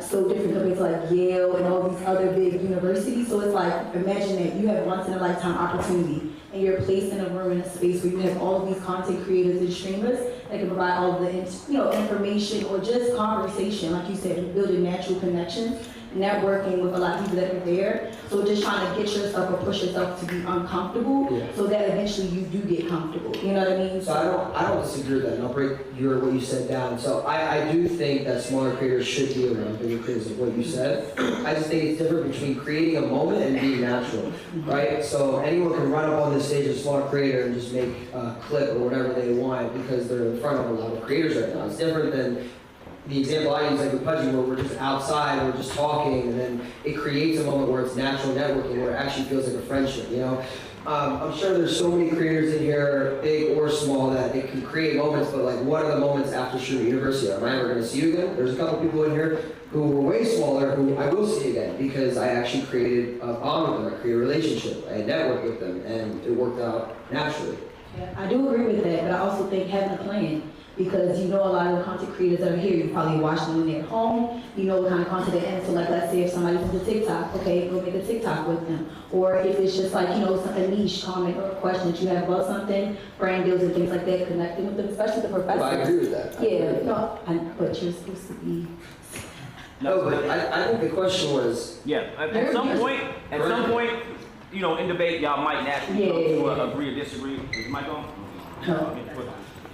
so different compared to like Yale and all these other big universities. So it's like, imagine that you have once in a lifetime opportunity and you're placed in a room in a space where you have all of these content creators and streamers that can provide all of the information or just conversation, like you said, building natural connections, networking with a lot of people that are there. So just trying to get yourself or push yourself to be uncomfortable so that eventually you do get comfortable. You know what I mean? So I don't disagree with that, and I'll break what you said down. So I do think that smaller creators should be around bigger creators of what you said. I just think it's different between creating a moment and being natural, right? So anyone can run up on this stage as a smaller creator and just make a clip or whatever they want because they're in front of a lot of creators right now. It's different than the example I use, like with Pudgy, where we're just outside, we're just talking, and then it creates a moment where it's natural networking, where it actually feels like a friendship, you know? I'm sure there's so many creators in here, big or small, that they can create moments, but like, what are the moments after Streamer University? Am I ever gonna see you again? There's a couple people in here who were way smaller, who I will see again, because I actually created a bond with them, I created a relationship, I networked with them, and it worked out naturally. Yeah, I do agree with that, but I also think having a plan, because you know a lot of the content creators that are here, you probably watch them when they're at home, you know what kind of content they're in. So like, let's say if somebody's into TikTok, okay, go make a TikTok with them. Or if it's just like, a niche comment or a question that you have about something, brand deals and things like that, connecting with them, especially the professors. Well, I agree with that. Yeah, no, but you're supposed to be. No, but I think the question was... Yeah, at some point, in debate, y'all might naturally come to agree or disagree. Is the mic on? No.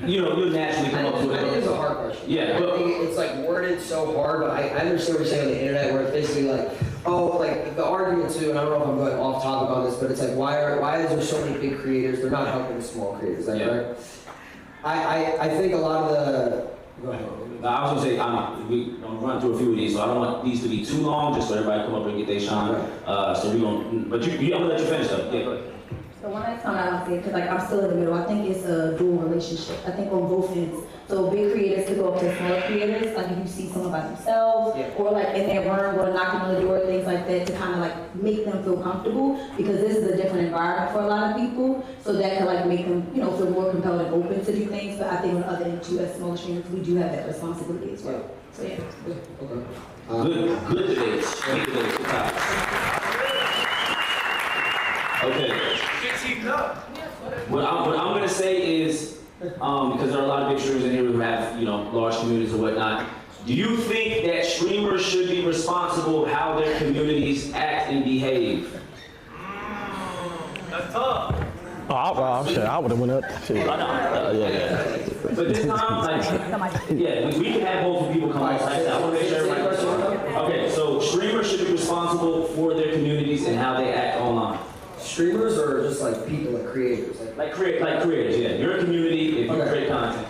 You'll naturally come up to I think it. it's a hard question. Yeah, I think it's like worded so hard, but I understand what you're saying on the internet, where it's basically like, like the argument too, and I don't know if I'm going off topic on this, but it's like, why is there so many big creators? They're not helping the small creators, is that right? I think a lot of the... Go ahead. I was gonna say, I'm run through a few of these, so I don't want these to be too long, just so everybody come up and get their shine. So we gonna, but I'm gonna let you finish though. Yeah, go ahead. So one last time I would say, because like I'm still in the middle, I think it's a dual relationship. I think on both ends. So big creators could go up to smaller creators, like if you see someone by themselves, or like in their room, or knocking on the door, things like that, to kind of like make them feel comfortable, because this is a different environment for a lot of people. So that can like make them, feel more compelled and open to do things. But I think on the other end too, as small streamers, we do have that responsibility as well. So yeah. Okay. Good debates. Good debates. Good topics. Okay. What I'm gonna say is, because there are a lot of big streamers in here who have, large communities and whatnot. Do you think that streamers should be responsible how their communities act and behave? That's tough. I would have went up. Shit. But this time, we can have multiple people come on site. I want to make sure everybody. Okay, so streamers should be responsible for their communities and how they act online. Streamers or just like people, like creators? Like creators, yeah. Your community, if you create content.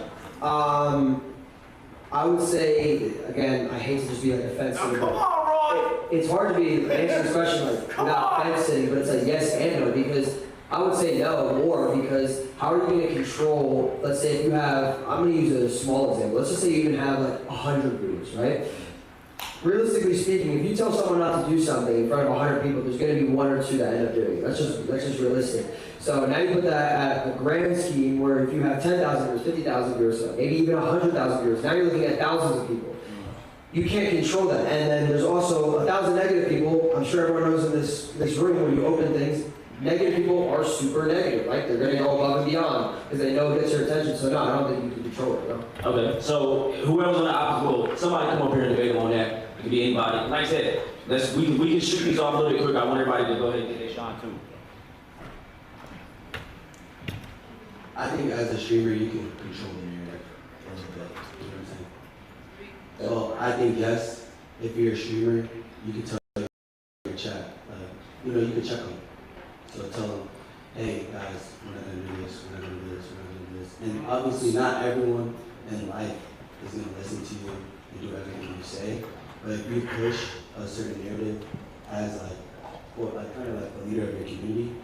I would say, again, I hate to just be like offensive. Come on, Roy! It's hard to be answering this question like without fencing, but it's like yes and no, because I would say no more, because how are you going to control, let's say if you have, I'm going to use a small example, let's just say you even have like 100 viewers, right? Realistically speaking, if you tell someone not to do something in front of 100 people, there's going to be one or two that end up doing it. That's just realistic. So now you put that at a grand scheme where if you have 10,000 viewers, 50,000 viewers, so maybe even 100,000 viewers, now you're looking at thousands of people. You can't control that. And then there's also 1,000 negative people. I'm sure everyone knows in this room when you open things, negative people are super negative, right? They're going to go above and beyond because they know it gets your attention. So no, I don't think you can control it. No? Okay, so whoever's on the opposite, well, somebody come up here and debate on that. It could be anybody. Like I said, we can shoot these off a little bit quick. I want everybody to go ahead and get their shine too. I think as a streamer, you can control the narrative a little bit. You know what I'm saying? So I think yes, if you're a streamer, you can tell your chat. You can check them. So tell them, hey guys, we're not gonna do this, we're not gonna do this, we're not gonna do this. And obviously not everyone in life is gonna listen to you and do everything you say. But if you push a certain narrative as kind of like a leader of your community.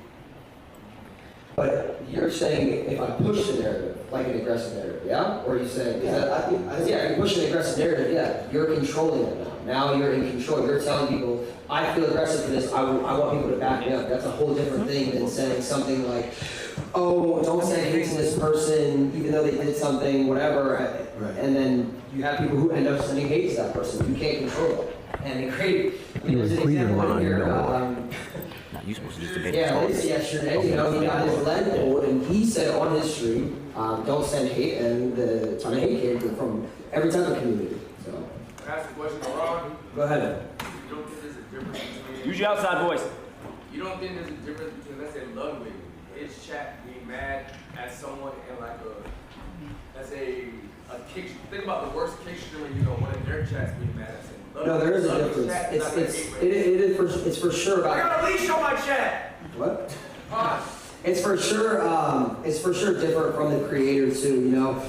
But you're saying if I push the narrative, like an aggressive narrative, yeah? Or are you saying, if you push an aggressive narrative, yeah, you're controlling it now. Now you're in control. You're telling people, I feel aggressive for this, I want people to back me up. That's a whole different thing than saying something like, oh, don't say hate to this person, even though they did something, whatever. Right. And then you have people who end up sending hate to that person. You can't control it. and the great, You there's was an cleaning example line, here, dog. Nah, you supposed to just debate. yeah, Lacey yesterday, you know, he got his lead pulled, and he said on his street, don't send hate, and the ton of hate came from every type of community, so. Can I ask a question, Ron? Go ahead. You don't think there's a difference between... Use your outside voice. You don't think there's a difference between, let's say, Ludwig, his chat being mad at someone and like let's say, a kick... Think about the worst kick streamer, you know, one of their chats being mad at someone. No, there is a Ludwig's difference. chat is not like It's for sure I about, got a leash on my chat! what? Fine. It's for sure different from the creator too, you know?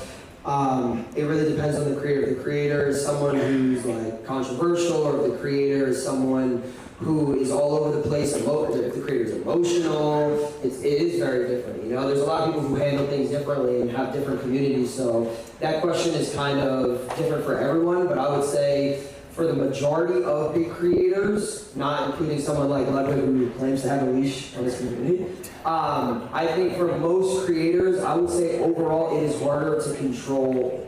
It really depends on the creator. If the creator is someone who's like controversial, or if the creator is someone who is all over the place, if the creator is emotional, it is very different, you know? There's a lot of people who handle things differently and have different communities, so that question is kind of different for everyone, but I would say for the majority of big creators, not including someone like Ludwig who claims to have a leash on his community, I think for most creators, I would say overall it is harder to control